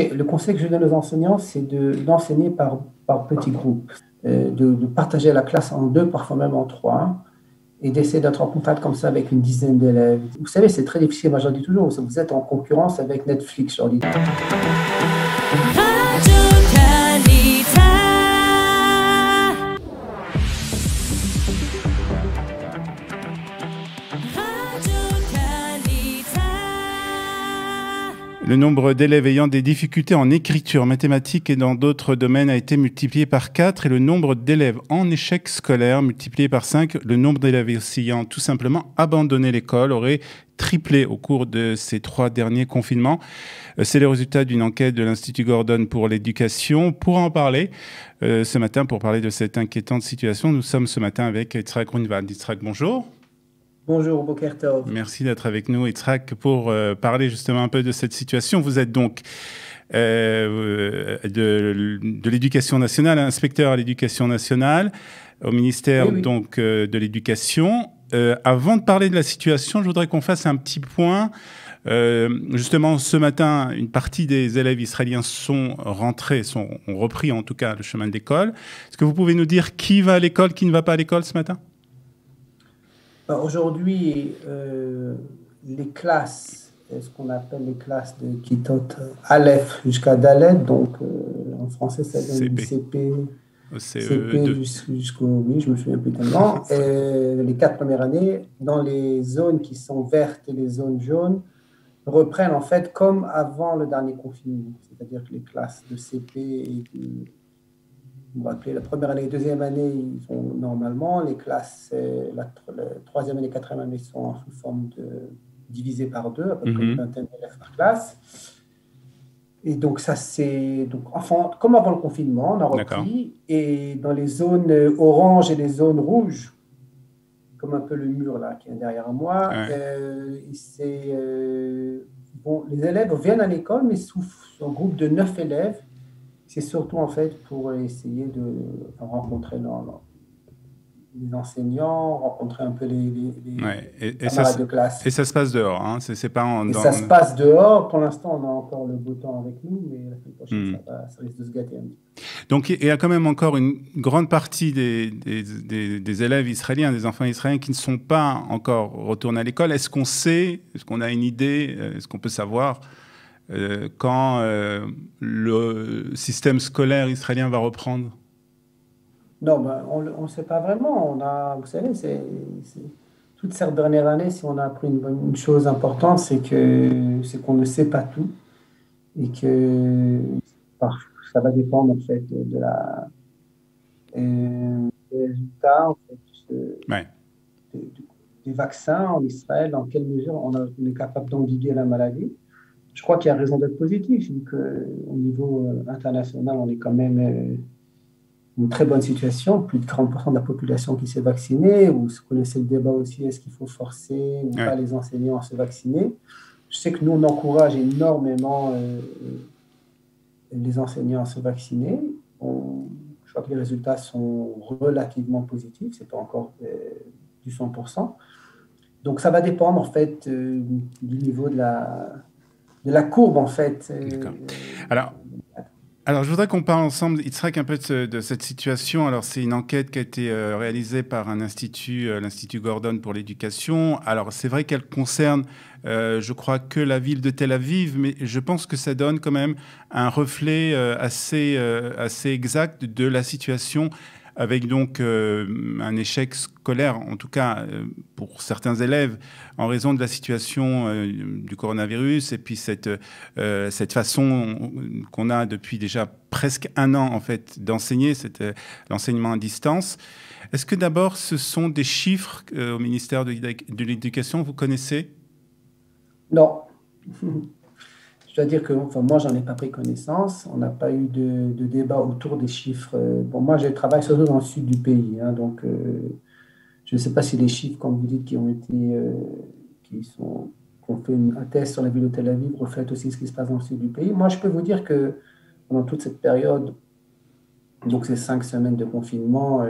Le conseil que je donne aux enseignants, c'est d'enseigner par petits groupes, de partager la classe en deux, parfois même en trois, et d'essayer d'être en contact comme ça avec une dizaine d'élèves. Vous savez, c'est très difficile, moi je dis toujours, vous êtes en concurrence avec Netflix, je leur dis. Le nombre d'élèves ayant des difficultés en écriture, mathématiques et dans d'autres domaines a été multiplié par 4 et le nombre d'élèves en échec scolaire multiplié par 5. Le nombre d'élèves ayant tout simplement abandonné l'école aurait triplé au cours de ces 3 derniers confinements. C'est le résultat d'une enquête de l'Institut Gordon pour l'éducation. Pour en parler ce matin, pour parler de cette inquiétante situation, nous sommes ce matin avec Yitzhak Grunwald. Yitzhak, bonjour. Bonjour, Boker Tov. Merci d'être avec nous, Yitzhak, pour parler justement un peu de cette situation. Vous êtes donc de l'Éducation nationale, inspecteur à l'Éducation nationale, au ministère Oui. donc de l'Éducation. Avant de parler de la situation, je voudrais qu'on fasse un petit point. Justement, ce matin, une partie des élèves israéliens sont rentrés, ont repris en tout cas le chemin de l'école. Est-ce que vous pouvez nous dire qui va à l'école, qui ne va pas à l'école ce matin ? Aujourd'hui, les classes, ce qu'on appelle les classes de Kitot Aleph jusqu'à Dalet, donc en français ça donne CP, jusqu'au oui, je me souviens plus tellement, les 4 premières années, dans les zones qui sont vertes et les zones jaunes, reprennent en fait comme avant le dernier confinement, c'est-à-dire que les classes de CP et on va appeler la première année et deuxième année, ils sont normalement. Les classes, la troisième année et quatrième année sont sous forme de divisées par 2, à peu près une vingtaine d'élèves par classe. Et donc, ça, c'est. Enfin, comme avant le confinement, on a repris. Et dans les zones oranges et les zones rouges, comme un peu le mur là qui est derrière moi, bon, les élèves viennent à l'école, mais sous un groupe de 9 élèves. C'est surtout en fait pour essayer de rencontrer les enseignants, rencontrer un peu les camarades de classe. Et ça se passe dehors, hein, c'est pas ça se passe dehors. Pour l'instant, on a encore le beau temps avec nous, mais la semaine prochaine, ça risque de se gâter un petit peu. Donc, il y a quand même encore une grande partie des élèves israéliens, des enfants israéliens qui ne sont pas encore retournés à l'école. Est-ce qu'on sait, est-ce qu'on a une idée, est-ce qu'on peut savoir quand le système scolaire israélien va reprendre? Non, on ne sait pas vraiment. Vous savez, toute cette dernière année, si on a appris une chose importante, c'est qu'on ne sait pas tout et que ça va dépendre en fait des résultats en fait, des vaccins en Israël, dans quelle mesure on est capable d'endiguer la maladie. Je crois qu'il y a raison d'être positif, vu qu'au niveau international, on est quand même une très bonne situation. Plus de 40% de la population qui s'est vaccinée. Vous connaissez le débat aussi, est-ce qu'il faut forcer ou pas les enseignants à se vacciner? Je sais que nous, on encourage énormément les enseignants à se vacciner. Je crois que les résultats sont relativement positifs, ce n'est pas encore du 100%. Donc, ça va dépendre, en fait, du niveau de la courbe, en fait. D'accord. Alors, je voudrais qu'on parle ensemble, Yitzhak, un peu de cette situation. Alors, c'est une enquête qui a été réalisée par un institut, l'Institut Gordon pour l'éducation. Alors, c'est vrai qu'elle concerne, je crois, que la ville de Tel Aviv, mais je pense que ça donne quand même un reflet assez exact de la situation, avec donc un échec scolaire, en tout cas pour certains élèves, en raison de la situation du coronavirus et puis cette façon qu'on a depuis déjà presque 1 an en fait d'enseigner, l'enseignement à distance. Est-ce que d'abord ce sont des chiffres au ministère de l'Éducation, vous connaissez? Non. Je dois dire que moi, j'en ai pas pris connaissance. On n'a pas eu de débat autour des chiffres. Bon, moi, je travaille surtout dans le sud du pays. Hein, donc, je ne sais pas si les chiffres, comme vous dites, qui ont fait un test sur la ville de Tel Aviv, reflètent aussi ce qui se passe dans le sud du pays. Moi, je peux vous dire que pendant toute cette période, donc ces 5 semaines de confinement,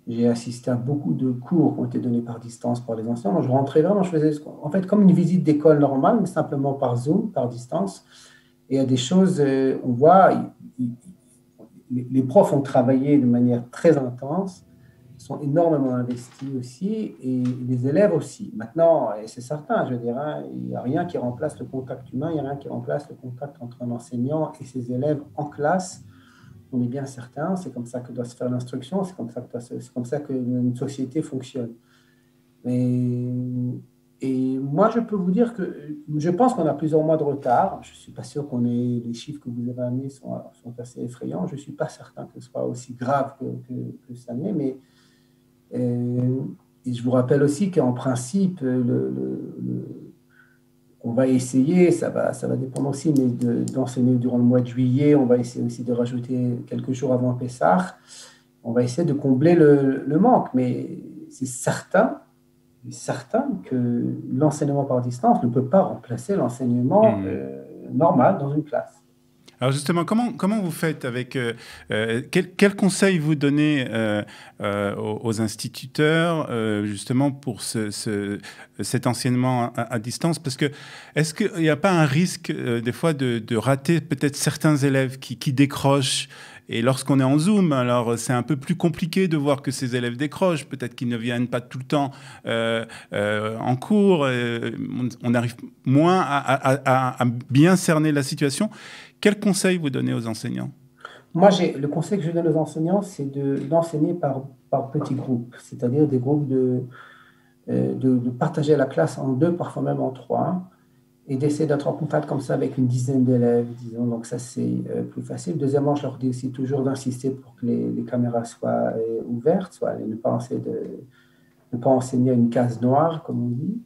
j'ai assisté à beaucoup de cours qui ont été donnés par distance par les enseignants. Moi, je rentrais vraiment, je faisais en fait comme une visite d'école normale, mais simplement par Zoom, par distance. Et il y a des choses, on voit, les profs ont travaillé de manière très intense, sont énormément investis aussi, et les élèves aussi. Maintenant, et c'est certain, je dirais, il n'y a rien qui remplace le contact humain, il n'y a rien qui remplace le contact entre un enseignant et ses élèves en classe. On est bien certain, c'est comme ça que doit se faire l'instruction, c'est comme ça qu'une société fonctionne. Et moi, je peux vous dire que je pense qu'on a plusieurs mois de retard. Je ne suis pas sûr qu'on ait les chiffres que vous avez amenés sont assez effrayants. Je ne suis pas certain que ce soit aussi grave que ça n'est, mais et je vous rappelle aussi qu'en principe, on va essayer, ça va dépendre aussi, mais d'enseigner durant le mois de juillet. On va essayer aussi de rajouter quelques jours avant Pessah. On va essayer de combler le manque, mais c'est certain que l'enseignement par distance ne peut pas remplacer l'enseignement normal dans une classe. Alors justement, comment vous faites avec quel conseil vous donnez aux instituteurs justement pour cet enseignement à distance? Parce que est-ce qu'il n'y a pas un risque des fois de rater peut-être certains élèves qui décrochent? Et lorsqu'on est en Zoom, alors c'est un peu plus compliqué de voir que ces élèves décrochent. Peut-être qu'ils ne viennent pas tout le temps en cours. On arrive moins à bien cerner la situation. Quel conseil vous donnez aux enseignants? Moi, le conseil que je donne aux enseignants, c'est d'enseigner par petits groupes, c'est-à-dire des groupes de partager la classe en deux, parfois même en trois, et d'essayer d'être en contact comme ça avec une dizaine d'élèves, disons. Donc ça, c'est plus facile. Deuxièmement, je leur dis aussi toujours d'insister pour que les caméras soient ouvertes, soit ne pas enseigner à une case noire, comme on dit.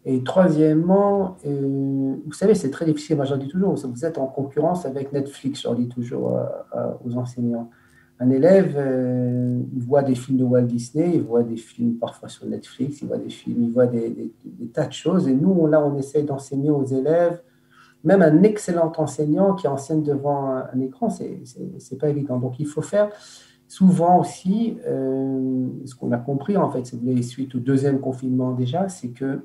Et troisièmement, vous savez, c'est très difficile. Moi, je leur dis toujours, vous êtes en concurrence avec Netflix, je leur dis toujours aux enseignants. Un élève, il voit des films de Walt Disney, il voit des films parfois sur Netflix, il voit des films, il voit des tas de choses. Et nous, là, on essaye d'enseigner aux élèves. Même un excellent enseignant qui enseigne devant un écran, c'est pas évident. Donc, il faut faire souvent aussi, ce qu'on a compris, en fait, si vous voulez, suite au deuxième confinement déjà, c'est que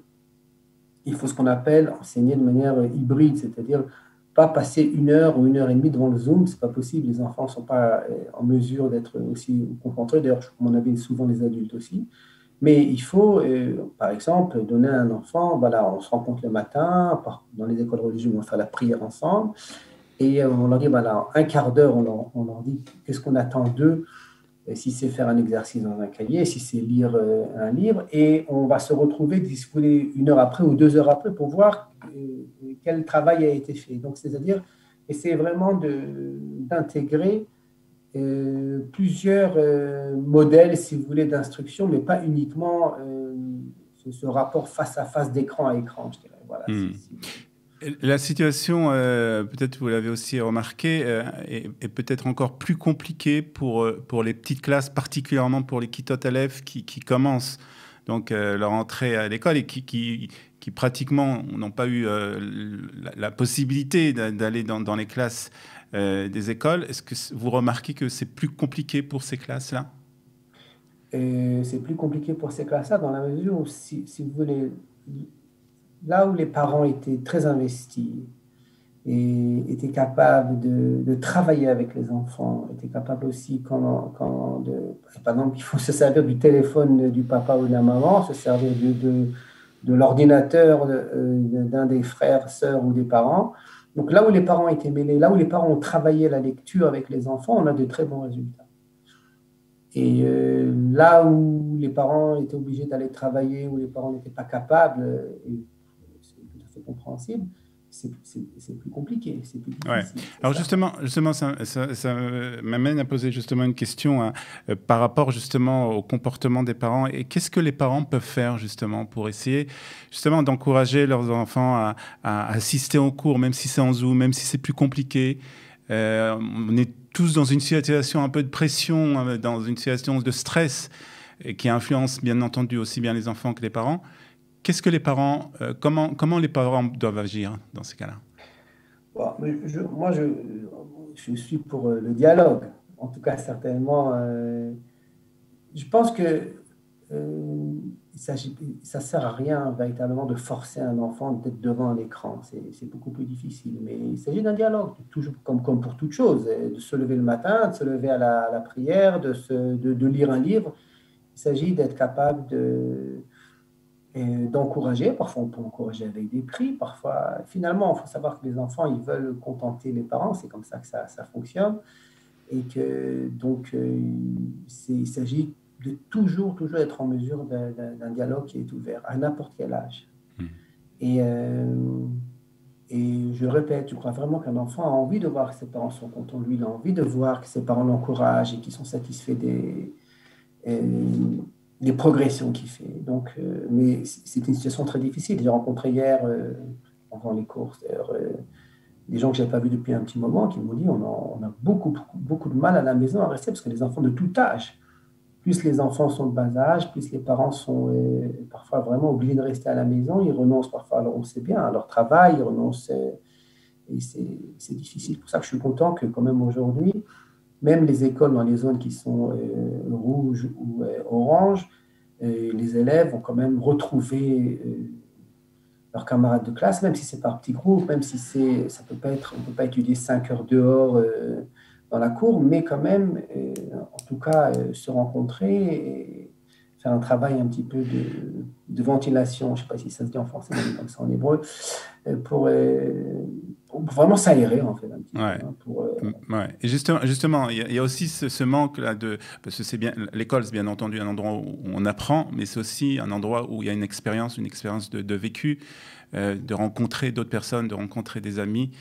il faut ce qu'on appelle enseigner de manière hybride, c'est-à-dire pas passer 1 heure ou 1 heure et demie devant le Zoom, c'est pas possible. Les enfants ne sont pas en mesure d'être aussi concentrés. D'ailleurs, à mon avis, souvent les adultes aussi. Mais il faut, par exemple, donner à un enfant, voilà, on se rencontre le matin, dans les écoles religieuses, on va faire la prière ensemble, et on leur dit, voilà, un quart d'heure, on leur dit qu'est-ce qu'on attend d'eux, si c'est faire un exercice dans un cahier, si c'est lire un livre, et on va se retrouver, si vous voulez, 1 heure après ou 2 heures après pour voir quel travail a été fait. Donc, c'est-à-dire, essayer vraiment d'intégrer plusieurs modèles, si vous voulez, d'instruction, mais pas uniquement ce rapport face à face, d'écran à écran, je dirais. Voilà, La situation, peut-être vous l'avez aussi remarqué, est peut-être encore plus compliquée pour les petites classes, particulièrement pour les kitotes élèves qui commencent donc leur entrée à l'école et qui pratiquement n'ont pas eu la possibilité d'aller dans les classes des écoles. Est-ce que vous remarquez que c'est plus compliqué pour ces classes-là? C'est plus compliqué pour ces classes-là dans la mesure où, si vous voulez, là où les parents étaient très investis et étaient capables de travailler avec les enfants, étaient capables aussi, par exemple, il faut se servir du téléphone du papa ou de la maman, se servir de l'ordinateur d'un des frères, sœurs ou des parents. Donc là où les parents étaient mêlés, là où les parents ont travaillé la lecture avec les enfants, on a de très bons résultats. Et là où les parents étaient obligés d'aller travailler, où les parents n'étaient pas capables, c'est tout à fait compréhensible, c'est plus compliqué. C'est plus difficile. Ouais. Alors justement, ça m'amène à poser justement une question par rapport justement au comportement des parents. Et qu'est-ce que les parents peuvent faire justement pour essayer justement d'encourager leurs enfants à assister aux cours, même si c'est en Zoom, même si c'est plus compliqué. On est tous dans une situation un peu de pression, dans une situation de stress qui influence bien entendu aussi bien les enfants que les parents. Qu'est-ce que les parents, comment les parents doivent agir dans ces cas-là? Bon, moi, je suis pour le dialogue. En tout cas, certainement, je pense que ça ne sert à rien véritablement de forcer un enfant d'être devant un écran. C'est beaucoup plus difficile. Mais il s'agit d'un dialogue, toujours comme pour toute chose, de se lever le matin, de se lever à la prière, de lire un livre. Il s'agit d'être capable d'encourager. Parfois, on peut encourager avec des prix. Parfois, finalement, il faut savoir que les enfants, ils veulent contenter les parents. C'est comme ça que ça fonctionne. Et que, donc, il s'agit de toujours être en mesure d'un dialogue qui est ouvert à n'importe quel âge. Et je répète, je crois vraiment qu'un enfant a envie de voir que ses parents sont contents de lui, il a envie de voir que ses parents l'encouragent et qu'ils sont satisfaits des progressions qu'il fait. Donc, mais c'est une situation très difficile. J'ai rencontré hier, pendant les courses, des gens que je n'avais pas vus depuis un petit moment qui m'ont dit on a beaucoup de mal à la maison à rester parce que les enfants de tout âge, plus les enfants sont de bas âge, plus les parents sont parfois vraiment obligés de rester à la maison. Ils renoncent parfois, alors on sait bien, à leur travail, ils renoncent. Et c'est difficile. C'est pour ça que je suis content que quand même aujourd'hui, même les écoles dans les zones qui sont rouges ou oranges, les élèves ont quand même retrouvé leurs camarades de classe, même si c'est par petits groupes, même si on peut pas étudier 5 heures dehors dans la cour, mais quand même, en tout cas, se rencontrer et faire un travail un petit peu de ventilation, je ne sais pas si ça se dit en français, mais comme ça en hébreu, pour vraiment s'aérer, en fait, un petit peu. Ouais. Et justement, il y a aussi ce manque-là parce que c'est bien, l'école, c'est bien entendu un endroit où on apprend, mais c'est aussi un endroit où il y a une expérience de vécu, de rencontrer d'autres personnes, de rencontrer des amis.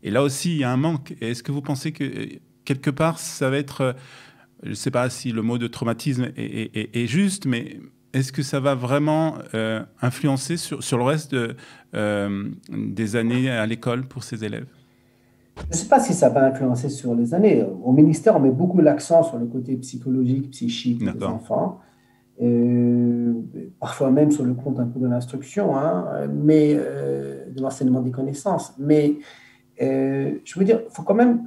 Et là aussi, il y a un manque. Et est-ce que vous pensez que, quelque part, ça va être, je ne sais pas si le mot de traumatisme est juste, mais est-ce que ça va vraiment influencer sur le reste des années à l'école pour ces élèves? Je ne sais pas si ça va influencer sur les années. Au ministère, on met beaucoup l'accent sur le côté psychologique, psychique des enfants. Parfois même sur le compte un peu de l'instruction, mais de l'enseignement des connaissances. Mais je veux dire, il faut quand même...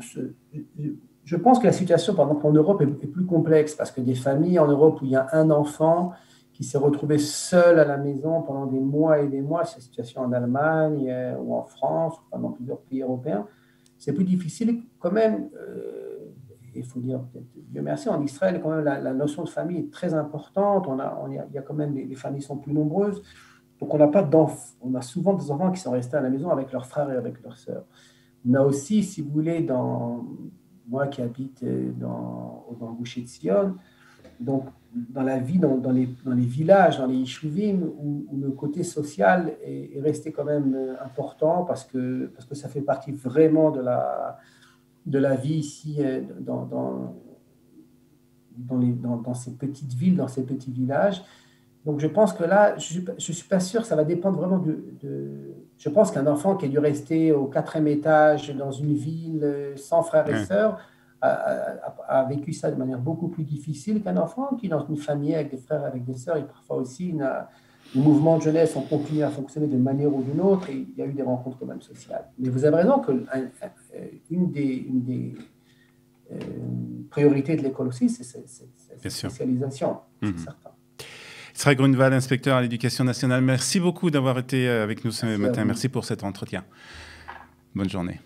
Je pense que la situation, par exemple, en Europe est plus complexe parce que des familles en Europe où il y a un enfant qui s'est retrouvé seul à la maison pendant des mois et des mois, c'est la situation en Allemagne ou en France, ou dans plusieurs pays européens, c'est plus difficile quand même. Il faut dire, Dieu merci, en Israël, quand même, la notion de famille est très importante. Il y a quand même, les familles sont plus nombreuses. Donc, on a souvent des enfants qui sont restés à la maison avec leurs frères et avec leurs sœurs. On a aussi, si vous voulez, moi qui habite dans Gush Etzion, donc dans la vie, dans les villages, dans les yishuvim, où le côté social est resté quand même important parce que ça fait partie vraiment de la vie ici dans ces petites villes, dans ces petits villages. Donc je pense que là, je ne suis pas sûr, ça va dépendre vraiment je pense qu'un enfant qui a dû rester au 4e étage dans une ville sans frères et sœurs a vécu ça de manière beaucoup plus difficile qu'un enfant qui est dans une famille avec des frères et avec des sœurs. Et parfois aussi, les mouvements de jeunesse ont continué à fonctionner d'une manière ou d'une autre et il y a eu des rencontres quand même sociales. Mais vous avez raison qu'une des priorités de l'école aussi, c'est cette spécialisation, c'est certain. Israël Grunewald, inspecteur à l'Éducation nationale, merci beaucoup d'avoir été avec nous ce matin. Merci pour cet entretien. Bonne journée.